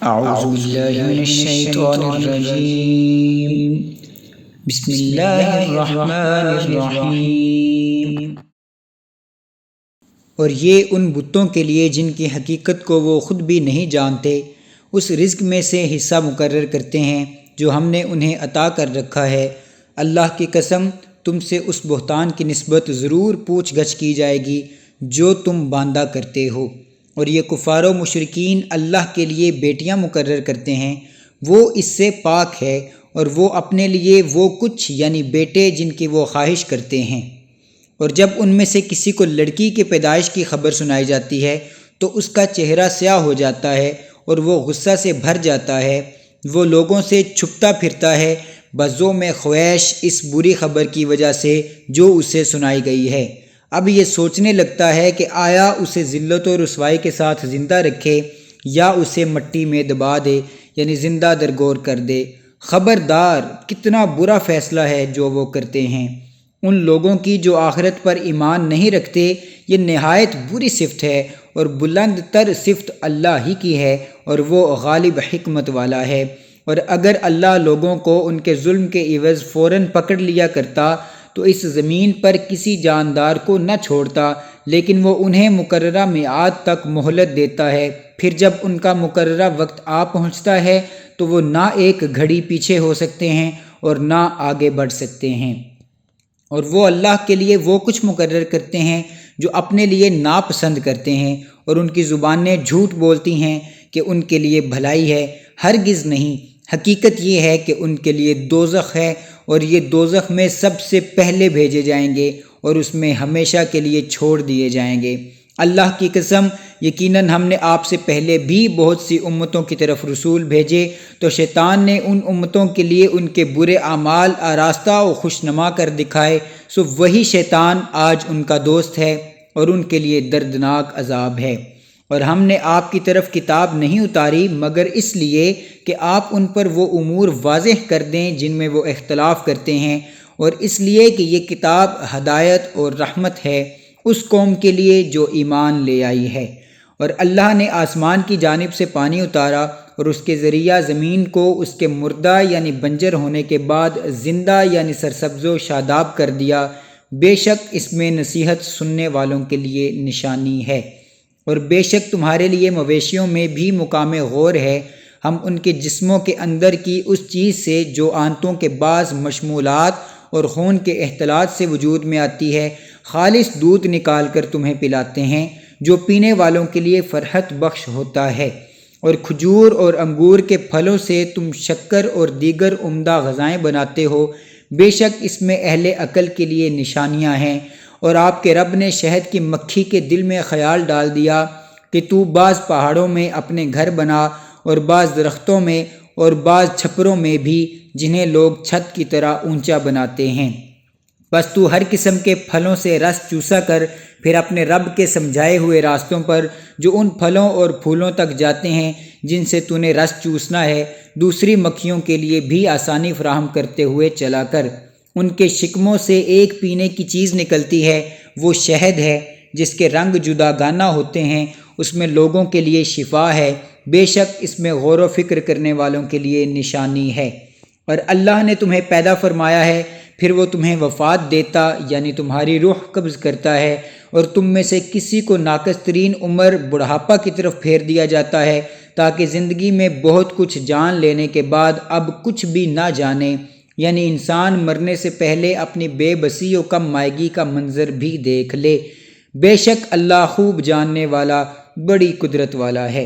اعوذ باللہ من الشیطان الرجیم بسم اللہ الرحمن الرحیم۔ اور یہ ان بتوں کے لیے جن کی حقیقت کو وہ خود بھی نہیں جانتے اس رزق میں سے حصہ مقرر کرتے ہیں جو ہم نے انہیں عطا کر رکھا ہے۔ اللہ کی قسم تم سے اس بہتان کی نسبت ضرور پوچھ گچھ کی جائے گی جو تم باندھا کرتے ہو۔ اور یہ کفار و مشرکین اللہ کے لیے بیٹیاں مقرر کرتے ہیں، وہ اس سے پاک ہے، اور وہ اپنے لیے وہ کچھ یعنی بیٹے جن کی وہ خواہش کرتے ہیں۔ اور جب ان میں سے کسی کو لڑکی کی پیدائش کی خبر سنائی جاتی ہے تو اس کا چہرہ سیاہ ہو جاتا ہے اور وہ غصہ سے بھر جاتا ہے، وہ لوگوں سے چھپتا پھرتا ہے بزوں میں خواہش اس بری خبر کی وجہ سے جو اسے سنائی گئی ہے۔ اب یہ سوچنے لگتا ہے کہ آیا اسے ذلت و رسوائی کے ساتھ زندہ رکھے یا اسے مٹی میں دبا دے یعنی زندہ درگور کر دے۔ خبردار کتنا برا فیصلہ ہے جو وہ کرتے ہیں۔ ان لوگوں کی جو آخرت پر ایمان نہیں رکھتے یہ نہایت بری صفت ہے، اور بلند تر صفت اللہ ہی کی ہے، اور وہ غالب حکمت والا ہے۔ اور اگر اللہ لوگوں کو ان کے ظلم کے عوض فوراً پکڑ لیا کرتا تو اس زمین پر کسی جاندار کو نہ چھوڑتا، لیکن وہ انہیں مقررہ میعاد تک مہلت دیتا ہے، پھر جب ان کا مقررہ وقت آ پہنچتا ہے تو وہ نہ ایک گھڑی پیچھے ہو سکتے ہیں اور نہ آگے بڑھ سکتے ہیں۔ اور وہ اللہ کے لیے وہ کچھ مقرر کرتے ہیں جو اپنے لیے ناپسند کرتے ہیں، اور ان کی زبانیں جھوٹ بولتی ہیں کہ ان کے لیے بھلائی ہے، ہرگز نہیں۔ حقیقت یہ ہے کہ ان کے لیے دوزخ ہے، اور یہ دوزخ میں سب سے پہلے بھیجے جائیں گے اور اس میں ہمیشہ کے لیے چھوڑ دیے جائیں گے۔ اللہ کی قسم یقیناً ہم نے آپ سے پہلے بھی بہت سی امتوں کی طرف رسول بھیجے، تو شیطان نے ان امتوں کے لیے ان کے برے اعمال آراستہ و خوشنما کر دکھائے، سو وہی شیطان آج ان کا دوست ہے اور ان کے لیے دردناک عذاب ہے۔ اور ہم نے آپ کی طرف کتاب نہیں اتاری مگر اس لیے کہ آپ ان پر وہ امور واضح کر دیں جن میں وہ اختلاف کرتے ہیں، اور اس لیے کہ یہ کتاب ہدایت اور رحمت ہے اس قوم کے لیے جو ایمان لے آئی ہے۔ اور اللہ نے آسمان کی جانب سے پانی اتارا اور اس کے ذریعہ زمین کو اس کے مردہ یعنی بنجر ہونے کے بعد زندہ یعنی سرسبز و شاداب کر دیا، بے شک اس میں نصیحت سننے والوں کے لیے نشانی ہے۔ اور بے شک تمہارے لیے مویشیوں میں بھی مقام غور ہے، ہم ان کے جسموں کے اندر کی اس چیز سے جو آنتوں کے بعض مشمولات اور خون کے اختلاط سے وجود میں آتی ہے خالص دودھ نکال کر تمہیں پلاتے ہیں جو پینے والوں کے لیے فرحت بخش ہوتا ہے۔ اور کھجور اور انگور کے پھلوں سے تم شکر اور دیگر عمدہ غذائیں بناتے ہو، بے شک اس میں اہل عقل کے لیے نشانیاں ہیں۔ اور آپ کے رب نے شہد کی مکھی کے دل میں خیال ڈال دیا کہ تو بعض پہاڑوں میں اپنے گھر بنا اور بعض درختوں میں اور بعض چھپروں میں بھی جنہیں لوگ چھت کی طرح اونچا بناتے ہیں، بس تو ہر قسم کے پھلوں سے رس چوسا کر پھر اپنے رب کے سمجھائے ہوئے راستوں پر جو ان پھلوں اور پھولوں تک جاتے ہیں جن سے تو نے رس چوسنا ہے دوسری مکھیوں کے لیے بھی آسانی فراہم کرتے ہوئے چلا کر۔ ان کے شکموں سے ایک پینے کی چیز نکلتی ہے، وہ شہد ہے جس کے رنگ جداگانہ ہوتے ہیں، اس میں لوگوں کے لیے شفا ہے، بے شک اس میں غور و فکر کرنے والوں کے لیے نشانی ہے۔ اور اللہ نے تمہیں پیدا فرمایا ہے، پھر وہ تمہیں وفات دیتا یعنی تمہاری روح قبض کرتا ہے، اور تم میں سے کسی کو ناقص ترین عمر بڑھاپا کی طرف پھیر دیا جاتا ہے تاکہ زندگی میں بہت کچھ جان لینے کے بعد اب کچھ بھی نہ جانے، یعنی انسان مرنے سے پہلے اپنی بے بسی و کم مائگی کا منظر بھی دیکھ لے۔ بے شک اللہ خوب جاننے والا بڑی قدرت والا ہے۔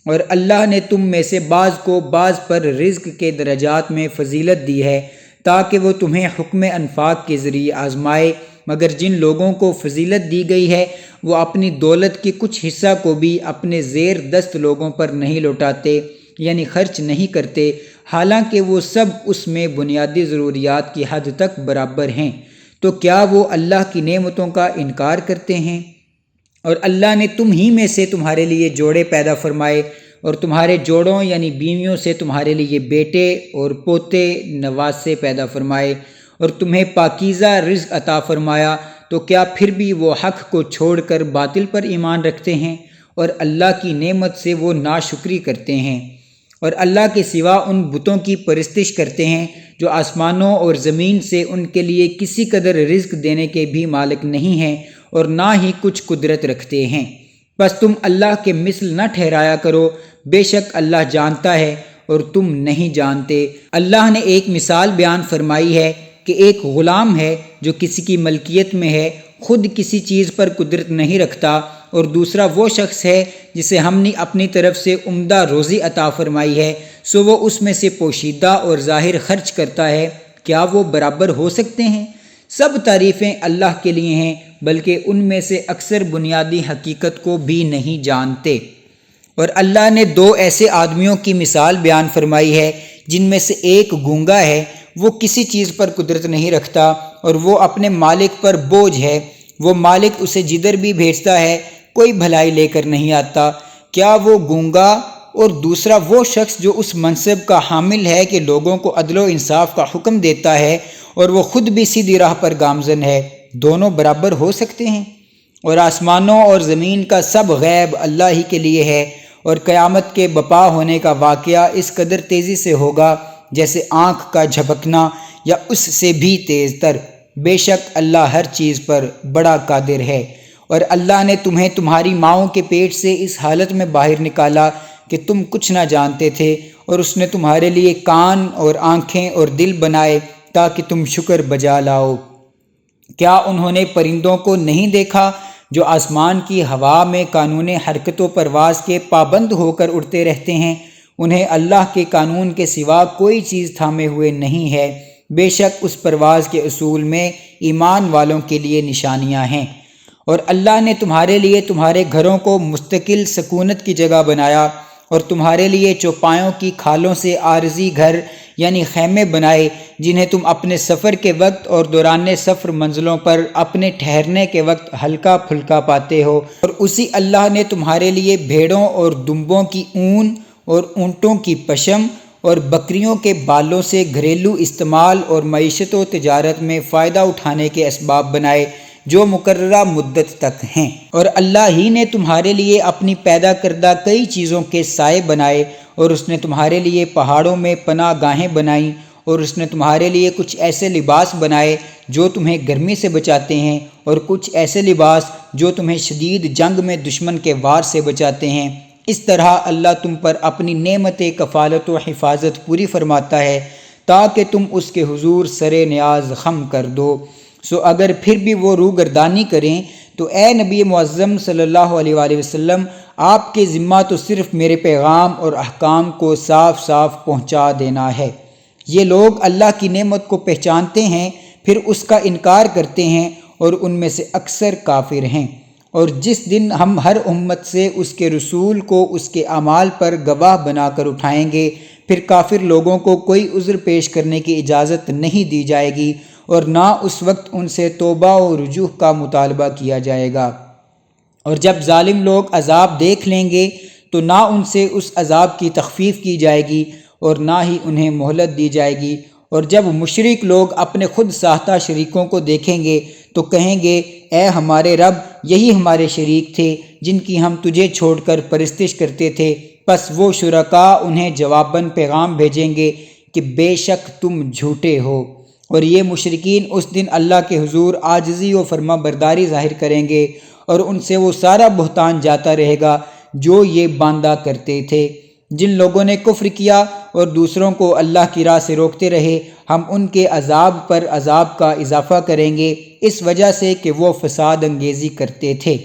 اور اللہ نے تم میں سے بعض کو بعض پر رزق کے درجات میں فضیلت دی ہے تاکہ وہ تمہیں حکم انفاق کے ذریعے آزمائے، مگر جن لوگوں کو فضیلت دی گئی ہے وہ اپنی دولت کے کچھ حصہ کو بھی اپنے زیر دست لوگوں پر نہیں لوٹاتے یعنی خرچ نہیں کرتے، حالانکہ وہ سب اس میں بنیادی ضروریات کی حد تک برابر ہیں، تو کیا وہ اللہ کی نعمتوں کا انکار کرتے ہیں؟ اور اللہ نے تم ہی میں سے تمہارے لیے جوڑے پیدا فرمائے، اور تمہارے جوڑوں یعنی بیویوں سے تمہارے لیے بیٹے اور پوتے نواسے پیدا فرمائے، اور تمہیں پاکیزہ رزق عطا فرمایا، تو کیا پھر بھی وہ حق کو چھوڑ کر باطل پر ایمان رکھتے ہیں اور اللہ کی نعمت سے وہ ناشکری کرتے ہیں؟ اور اللہ کے سوا ان بتوں کی پرستش کرتے ہیں جو آسمانوں اور زمین سے ان کے لیے کسی قدر رزق دینے کے بھی مالک نہیں ہیں اور نہ ہی کچھ قدرت رکھتے ہیں۔ بس تم اللہ کے مثل نہ ٹھہرایا کرو، بے شک اللہ جانتا ہے اور تم نہیں جانتے۔ اللہ نے ایک مثال بیان فرمائی ہے کہ ایک غلام ہے جو کسی کی ملکیت میں ہے، خود کسی چیز پر قدرت نہیں رکھتا، اور دوسرا وہ شخص ہے جسے ہم نے اپنی طرف سے عمدہ روزی عطا فرمائی ہے، سو وہ اس میں سے پوشیدہ اور ظاہر خرچ کرتا ہے۔ کیا وہ برابر ہو سکتے ہیں؟ سب تعریفیں اللہ کے لیے ہیں، بلکہ ان میں سے اکثر بنیادی حقیقت کو بھی نہیں جانتے۔ اور اللہ نے دو ایسے آدمیوں کی مثال بیان فرمائی ہے جن میں سے ایک گونگا ہے، وہ کسی چیز پر قدرت نہیں رکھتا اور وہ اپنے مالک پر بوجھ ہے، وہ مالک اسے جدھر بھی بھیجتا ہے کوئی بھلائی لے کر نہیں آتا۔ کیا وہ گونگا اور دوسرا وہ شخص جو اس منصب کا حامل ہے کہ لوگوں کو عدل و انصاف کا حکم دیتا ہے اور وہ خود بھی سیدھی راہ پر گامزن ہے، دونوں برابر ہو سکتے ہیں؟ اور آسمانوں اور زمین کا سب غیب اللہ ہی کے لیے ہے، اور قیامت کے بپا ہونے کا واقعہ اس قدر تیزی سے ہوگا جیسے آنکھ کا جھپکنا یا اس سے بھی تیز تر۔ بے شک اللہ ہر چیز پر بڑا قادر ہے۔ اور اللہ نے تمہیں تمہاری ماؤں کے پیٹ سے اس حالت میں باہر نکالا کہ تم کچھ نہ جانتے تھے، اور اس نے تمہارے لیے کان اور آنکھیں اور دل بنائے تاکہ تم شکر بجا لاؤ۔ کیا انہوں نے پرندوں کو نہیں دیکھا جو آسمان کی ہوا میں قانون حرکت و پرواز کے پابند ہو کر اڑتے رہتے ہیں؟ انہیں اللہ کے قانون کے سوا کوئی چیز تھامے ہوئے نہیں ہے۔ بے شک اس پرواز کے اصول میں ایمان والوں کے لیے نشانیاں ہیں۔ اور اللہ نے تمہارے لیے تمہارے گھروں کو مستقل سکونت کی جگہ بنایا، اور تمہارے لیے چوپایوں کی کھالوں سے عارضی گھر یعنی خیمے بنائے جنہیں تم اپنے سفر کے وقت اور دوران سفر منزلوں پر اپنے ٹھہرنے کے وقت ہلکا پھلکا پاتے ہو۔ اور اسی اللہ نے تمہارے لیے بھیڑوں اور دمبوں کی اون اور اونٹوں کی پشم اور بکریوں کے بالوں سے گھریلو استعمال اور معیشت و تجارت میں فائدہ اٹھانے کے اسباب بنائے جو مقررہ مدت تک ہیں۔ اور اللہ ہی نے تمہارے لیے اپنی پیدا کردہ کئی چیزوں کے سائے بنائے، اور اس نے تمہارے لیے پہاڑوں میں پناہ گاہیں بنائیں، اور اس نے تمہارے لیے کچھ ایسے لباس بنائے جو تمہیں گرمی سے بچاتے ہیں، اور کچھ ایسے لباس جو تمہیں شدید جنگ میں دشمن کے وار سے بچاتے ہیں۔ اس طرح اللہ تم پر اپنی نعمت کفالت و حفاظت پوری فرماتا ہے تاکہ تم اس کے حضور سر نیاز خم کر دو۔ سو اگر پھر بھی وہ روگردانی کریں تو اے نبی معظم صلی اللہ علیہ وآلہ وسلم، آپ کے ذمہ تو صرف میرے پیغام اور احکام کو صاف صاف پہنچا دینا ہے۔ یہ لوگ اللہ کی نعمت کو پہچانتے ہیں پھر اس کا انکار کرتے ہیں، اور ان میں سے اکثر کافر ہیں۔ اور جس دن ہم ہر امت سے اس کے رسول کو اس کے اعمال پر گواہ بنا کر اٹھائیں گے، پھر کافر لوگوں کو کوئی عذر پیش کرنے کی اجازت نہیں دی جائے گی، اور نہ اس وقت ان سے توبہ و رجوع کا مطالبہ کیا جائے گا۔ اور جب ظالم لوگ عذاب دیکھ لیں گے تو نہ ان سے اس عذاب کی تخفیف کی جائے گی اور نہ ہی انہیں مہلت دی جائے گی۔ اور جب مشرک لوگ اپنے خود ساختہ شریکوں کو دیکھیں گے تو کہیں گے، اے ہمارے رب، یہی ہمارے شریک تھے جن کی ہم تجھے چھوڑ کر پرستش کرتے تھے۔ پس وہ شرکاء انہیں جواباً پیغام بھیجیں گے کہ بے شک تم جھوٹے ہو۔ اور یہ مشرکین اس دن اللہ کے حضور عاجزی و فرما برداری ظاہر کریں گے، اور ان سے وہ سارا بہتان جاتا رہے گا جو یہ باندھا کرتے تھے۔ جن لوگوں نے کفر کیا اور دوسروں کو اللہ کی راہ سے روکتے رہے، ہم ان کے عذاب پر عذاب کا اضافہ کریں گے اس وجہ سے کہ وہ فساد انگیزی کرتے تھے۔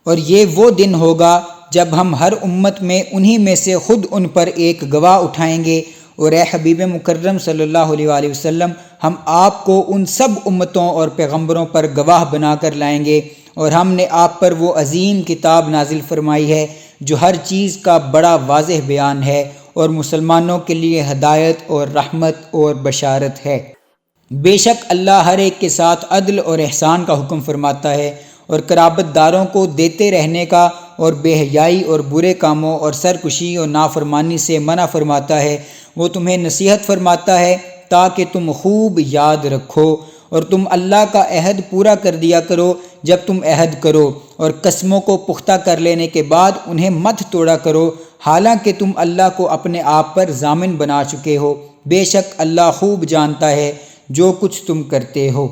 اور یہ وہ دن ہوگا جب ہم ہر امت میں انہی میں سے خود ان پر ایک گواہ اٹھائیں گے، اور اے حبیب مکرم صلی اللہ علیہ وآلہ وسلم، ہم آپ کو ان سب امتوں اور پیغمبروں پر گواہ بنا کر لائیں گے، اور ہم نے آپ پر وہ عظیم کتاب نازل فرمائی ہے جو ہر چیز کا بڑا واضح بیان ہے اور مسلمانوں کے لیے ہدایت اور رحمت اور بشارت ہے۔ بے شک اللہ ہر ایک کے ساتھ عدل اور احسان کا حکم فرماتا ہے، اور قرابت داروں کو دیتے رہنے کا، اور بے حیائی اور برے کاموں اور سرکشی اور نافرمانی سے منع فرماتا ہے۔ وہ تمہیں نصیحت فرماتا ہے تاکہ تم خوب یاد رکھو، اور تم اللہ کا عہد پورا کر دیا کرو جب تم عہد کرو، اور قسموں کو پختہ کر لینے کے بعد انہیں مت توڑا کرو، حالانکہ تم اللہ کو اپنے آپ پر ضامن بنا چکے ہو، بے شک اللہ خوب جانتا ہے جو کچھ تم کرتے ہو۔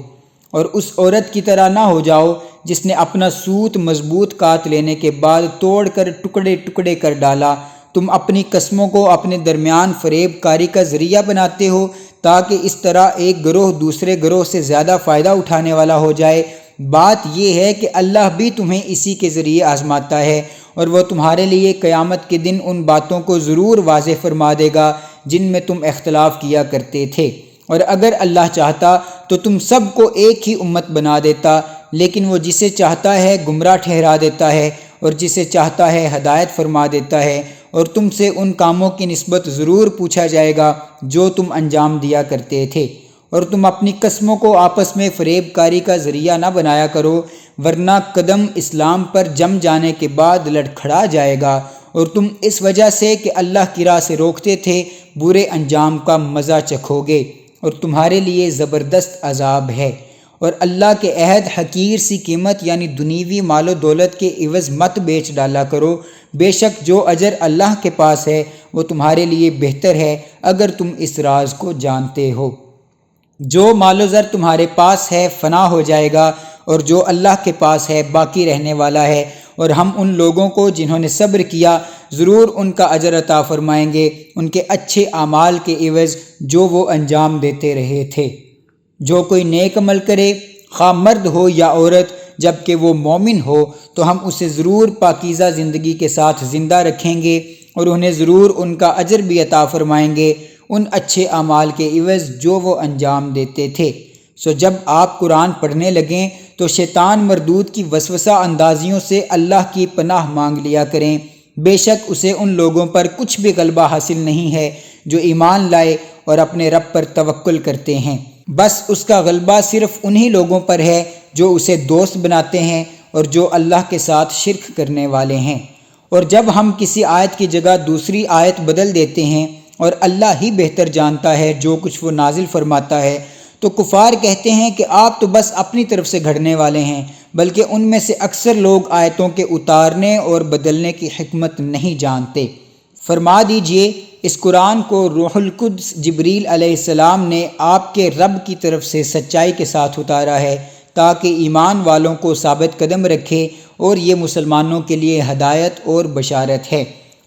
اور اس عورت کی طرح نہ ہو جاؤ جس نے اپنا سوت مضبوط کاٹ لینے کے بعد توڑ کر ٹکڑے ٹکڑے کر ڈالا۔ تم اپنی قسموں کو اپنے درمیان فریب کاری کا ذریعہ بناتے ہو تاکہ اس طرح ایک گروہ دوسرے گروہ سے زیادہ فائدہ اٹھانے والا ہو جائے۔ بات یہ ہے کہ اللہ بھی تمہیں اسی کے ذریعے آزماتا ہے، اور وہ تمہارے لیے قیامت کے دن ان باتوں کو ضرور واضح فرما دے گا جن میں تم اختلاف کیا کرتے تھے۔ اور اگر اللہ چاہتا تو تم سب کو ایک ہی امت بنا دیتا، لیکن وہ جسے چاہتا ہے گمراہ ٹھہرا دیتا ہے اور جسے چاہتا ہے ہدایت فرما دیتا ہے، اور تم سے ان کاموں کی نسبت ضرور پوچھا جائے گا جو تم انجام دیا کرتے تھے۔ اور تم اپنی قسموں کو آپس میں فریب کاری کا ذریعہ نہ بنایا کرو، ورنہ قدم اسلام پر جم جانے کے بعد لڑکھڑا جائے گا، اور تم اس وجہ سے کہ اللہ کی راہ سے روکتے تھے برے انجام کا مزہ چکھو گے، اور تمہارے لیے زبردست عذاب ہے۔ اور اللہ کے عہد حقیر سی قیمت یعنی دنیوی مال و دولت کے عوض مت بیچ ڈالا کرو، بے شک جو اجر اللہ کے پاس ہے وہ تمہارے لیے بہتر ہے اگر تم اس راز کو جانتے ہو۔ جو مال و زر تمہارے پاس ہے فنا ہو جائے گا، اور جو اللہ کے پاس ہے باقی رہنے والا ہے، اور ہم ان لوگوں کو جنہوں نے صبر کیا ضرور ان کا اجر عطا فرمائیں گے ان کے اچھے اعمال کے عوض جو وہ انجام دیتے رہے تھے۔ جو کوئی نیک عمل کرے خواہ مرد ہو یا عورت جب کہ وہ مومن ہو تو ہم اسے ضرور پاکیزہ زندگی کے ساتھ زندہ رکھیں گے، اور انہیں ضرور ان کا اجر بھی عطا فرمائیں گے ان اچھے اعمال کے عوض جو وہ انجام دیتے تھے۔ سو جب آپ قرآن پڑھنے لگیں تو شیطان مردود کی وسوسہ اندازیوں سے اللہ کی پناہ مانگ لیا کریں، بے شک اسے ان لوگوں پر کچھ بھی غلبہ حاصل نہیں ہے جو ایمان لائے اور اپنے رب پر توکل کرتے ہیں، بس اس کا غلبہ صرف انہی لوگوں پر ہے جو اسے دوست بناتے ہیں اور جو اللہ کے ساتھ شرک کرنے والے ہیں۔ اور جب ہم کسی آیت کی جگہ دوسری آیت بدل دیتے ہیں اور اللہ ہی بہتر جانتا ہے جو کچھ وہ نازل فرماتا ہے، تو کفار کہتے ہیں کہ آپ تو بس اپنی طرف سے گھڑنے والے ہیں، بلکہ ان میں سے اکثر لوگ آیتوں کے اتارنے اور بدلنے کی حکمت نہیں جانتے۔ فرما دیجئے اس قرآن کو روح القدس جبریل علیہ السلام نے آپ کے رب کی طرف سے سچائی کے ساتھ اتارا ہے تاکہ ایمان والوں کو ثابت قدم رکھے، اور یہ مسلمانوں کے لیے ہدایت اور بشارت ہے۔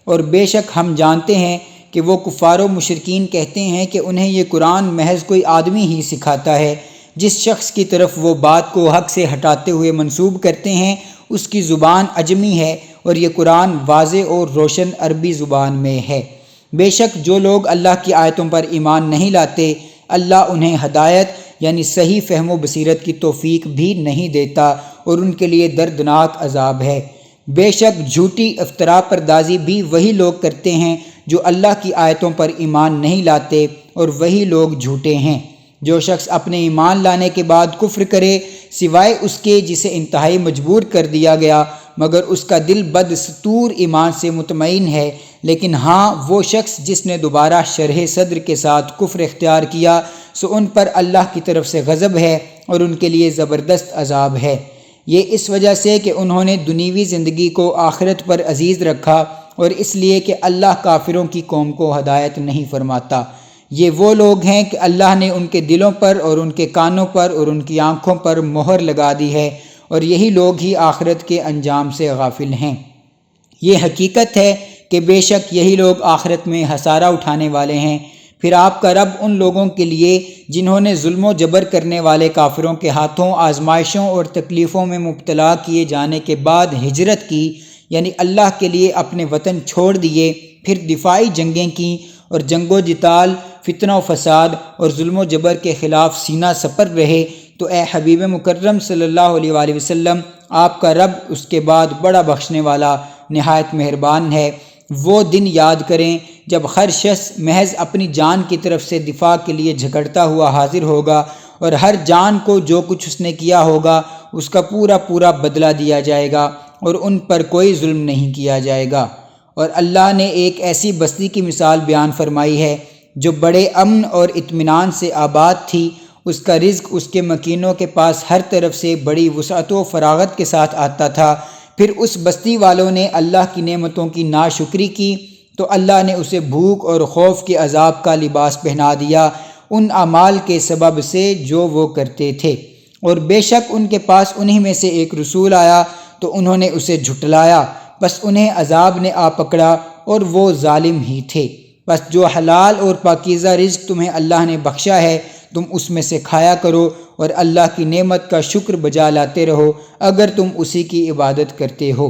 اور بے شک ہم جانتے ہیں کہ وہ کفار و مشرکین کہتے ہیں کہ انہیں یہ قرآن محض کوئی آدمی ہی سکھاتا ہے، جس شخص کی طرف وہ بات کو حق سے ہٹاتے ہوئے منسوب کرتے ہیں اس کی زبان عجمی ہے، اور یہ قرآن واضح اور روشن عربی زبان میں ہے۔ بے شک جو لوگ اللہ کی آیتوں پر ایمان نہیں لاتے اللہ انہیں ہدایت یعنی صحیح فہم و بصیرت کی توفیق بھی نہیں دیتا، اور ان کے لیے دردناک عذاب ہے۔ بے شک جھوٹی افترا پردازی بھی وہی لوگ کرتے ہیں جو اللہ کی آیتوں پر ایمان نہیں لاتے، اور وہی لوگ جھوٹے ہیں۔ جو شخص اپنے ایمان لانے کے بعد کفر کرے سوائے اس کے جسے انتہائی مجبور کر دیا گیا، مگر اس کا دل بدستور ایمان سے مطمئن ہے، لیکن ہاں وہ شخص جس نے دوبارہ شرح صدر کے ساتھ کفر اختیار کیا سو ان پر اللہ کی طرف سے غضب ہے اور ان کے لیے زبردست عذاب ہے۔ یہ اس وجہ سے کہ انہوں نے دنیوی زندگی کو آخرت پر عزیز رکھا، اور اس لیے کہ اللہ کافروں کی قوم کو ہدایت نہیں فرماتا۔ یہ وہ لوگ ہیں کہ اللہ نے ان کے دلوں پر اور ان کے کانوں پر اور ان کی آنکھوں پر مہر لگا دی ہے، اور یہی لوگ ہی آخرت کے انجام سے غافل ہیں۔ یہ حقیقت ہے کہ بے شک یہی لوگ آخرت میں خسارہ اٹھانے والے ہیں۔ پھر آپ کا رب ان لوگوں کے لیے جنہوں نے ظلم و جبر کرنے والے کافروں کے ہاتھوں آزمائشوں اور تکلیفوں میں مبتلا کیے جانے کے بعد ہجرت کی، یعنی اللہ کے لیے اپنے وطن چھوڑ دیے، پھر دفاعی جنگیں کیں اور جنگ و جدال، فتنہ و فساد اور ظلم و جبر کے خلاف سینہ سپر رہے، تو اے حبیب مکرم صلی اللہ علیہ وآلہ وسلم آپ کا رب اس کے بعد بڑا بخشنے والا نہایت مہربان ہے۔ وہ دن یاد کریں جب ہر شخص محض اپنی جان کی طرف سے دفاع کے لیے جھگڑتا ہوا حاضر ہوگا، اور ہر جان کو جو کچھ اس نے کیا ہوگا اس کا پورا پورا بدلہ دیا جائے گا، اور ان پر کوئی ظلم نہیں کیا جائے گا۔ اور اللہ نے ایک ایسی بستی کی مثال بیان فرمائی ہے جو بڑے امن اور اطمینان سے آباد تھی، اس کا رزق اس کے مکینوں کے پاس ہر طرف سے بڑی وسعت و فراغت کے ساتھ آتا تھا۔ پھر اس بستی والوں نے اللہ کی نعمتوں کی ناشکری کی تو اللہ نے اسے بھوک اور خوف کے عذاب کا لباس پہنا دیا ان اعمال کے سبب سے جو وہ کرتے تھے۔ اور بے شک ان کے پاس انہی میں سے ایک رسول آیا تو انہوں نے اسے جھٹلایا، بس انہیں عذاب نے آ پکڑا اور وہ ظالم ہی تھے۔ بس جو حلال اور پاکیزہ رزق تمہیں اللہ نے بخشا ہے تم اس میں سے کھایا کرو اور اللہ کی نعمت کا شکر بجا لاتے رہو اگر تم اسی کی عبادت کرتے ہو۔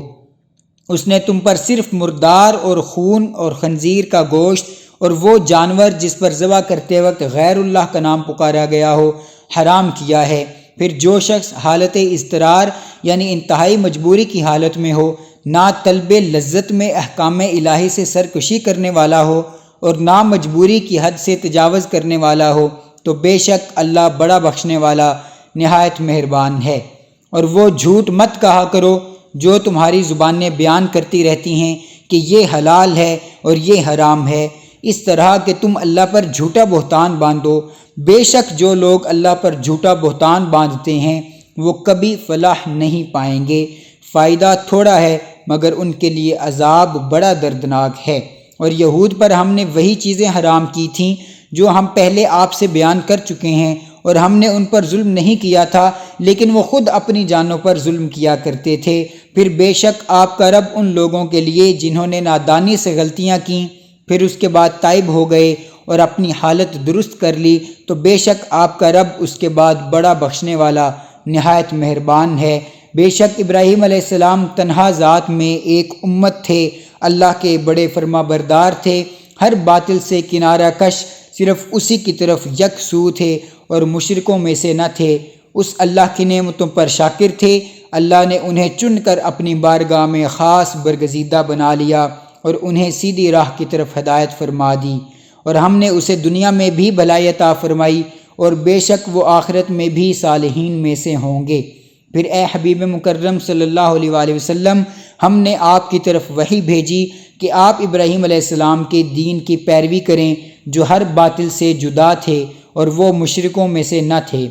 اس نے تم پر صرف مردار اور خون اور خنزیر کا گوشت اور وہ جانور جس پر ذبح کرتے وقت غیر اللہ کا نام پکارا گیا ہو حرام کیا ہے۔ پھر جو شخص حالت اضطرار یعنی انتہائی مجبوری کی حالت میں ہو، نہ طلب لذت میں احکام الہی سے سرکشی کرنے والا ہو اور نہ مجبوری کی حد سے تجاوز کرنے والا ہو، تو بے شک اللہ بڑا بخشنے والا نہایت مہربان ہے۔ اور وہ جھوٹ مت کہا کرو جو تمہاری زبانیں بیان کرتی رہتی ہیں کہ یہ حلال ہے اور یہ حرام ہے، اس طرح کہ تم اللہ پر جھوٹا بہتان باندھو۔ بے شک جو لوگ اللہ پر جھوٹا بہتان باندھتے ہیں وہ کبھی فلاح نہیں پائیں گے، فائدہ تھوڑا ہے مگر ان کے لیے عذاب بڑا دردناک ہے۔ اور یہود پر ہم نے وہی چیزیں حرام کی تھیں جو ہم پہلے آپ سے بیان کر چکے ہیں، اور ہم نے ان پر ظلم نہیں کیا تھا لیکن وہ خود اپنی جانوں پر ظلم کیا کرتے تھے۔ پھر بے شک آپ کا رب ان لوگوں کے لیے جنہوں نے نادانی سے غلطیاں کیں پھر اس کے بعد تائب ہو گئے اور اپنی حالت درست کر لی، تو بے شک آپ کا رب اس کے بعد بڑا بخشنے والا نہایت مہربان ہے۔ بے شک ابراہیم علیہ السلام تنہا ذات میں ایک امت تھے، اللہ کے بڑے فرما بردار تھے، ہر باطل سے کنارہ کش، صرف اسی کی طرف یکسو تھے اور مشرکوں میں سے نہ تھے۔ اس اللہ کی نعمتوں پر شاکر تھے۔ اللہ نے انہیں چن کر اپنی بارگاہ میں خاص برگزیدہ بنا لیا اور انہیں سیدھی راہ کی طرف ہدایت فرما دی، اور ہم نے اسے دنیا میں بھی بھلائی عطا فرمائی اور بے شک وہ آخرت میں بھی صالحین میں سے ہوں گے۔ پھر اے حبیب مکرم صلی اللہ علیہ وآلہ وسلم، ہم نے آپ کی طرف وحی بھیجی کہ آپ ابراہیم علیہ السلام کے دین کی پیروی کریں جو ہر باطل سے جدا تھے اور وہ مشرکوں میں سے نہ تھے۔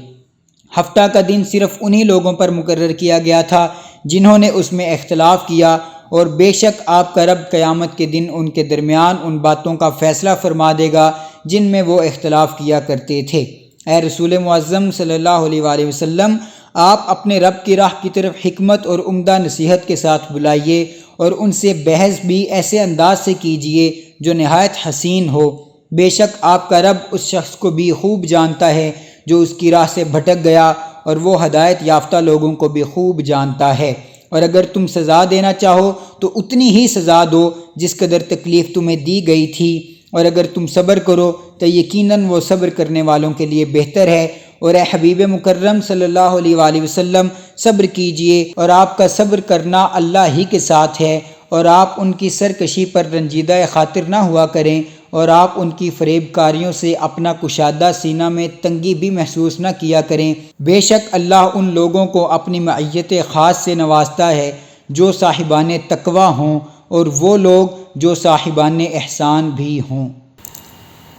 ہفتہ کا دن صرف انہی لوگوں پر مقرر کیا گیا تھا جنہوں نے اس میں اختلاف کیا، اور بے شک آپ کا رب قیامت کے دن ان کے درمیان ان باتوں کا فیصلہ فرما دے گا جن میں وہ اختلاف کیا کرتے تھے۔ اے رسول معظم صلی اللہ علیہ وآلہ وسلم، آپ اپنے رب کی راہ کی طرف حکمت اور عمدہ نصیحت کے ساتھ بلائیے اور ان سے بحث بھی ایسے انداز سے کیجیے جو نہایت حسین ہو۔ بے شک آپ کا رب اس شخص کو بھی خوب جانتا ہے جو اس کی راہ سے بھٹک گیا، اور وہ ہدایت یافتہ لوگوں کو بھی خوب جانتا ہے۔ اور اگر تم سزا دینا چاہو تو اتنی ہی سزا دو جس قدر تکلیف تمہیں دی گئی تھی، اور اگر تم صبر کرو تو یقیناً وہ صبر کرنے والوں کے لیے بہتر ہے۔ اور اے حبیب مکرم صلی اللہ علیہ وآلہ وسلم، صبر کیجئے، اور آپ کا صبر کرنا اللہ ہی کے ساتھ ہے، اور آپ ان کی سرکشی پر رنجیدہ خاطر نہ ہوا کریں، اور آپ ان کی فریب کاریوں سے اپنا کشادہ سینہ میں تنگی بھی محسوس نہ کیا کریں۔ بے شک اللہ ان لوگوں کو اپنی معیت خاص سے نوازتا ہے جو صاحبان تقوی ہوں، اور وہ لوگ جو صاحبان احسان بھی ہوں۔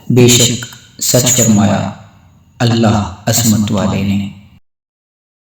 بے شک سچ فرمایا اللہ عصمت والے نے۔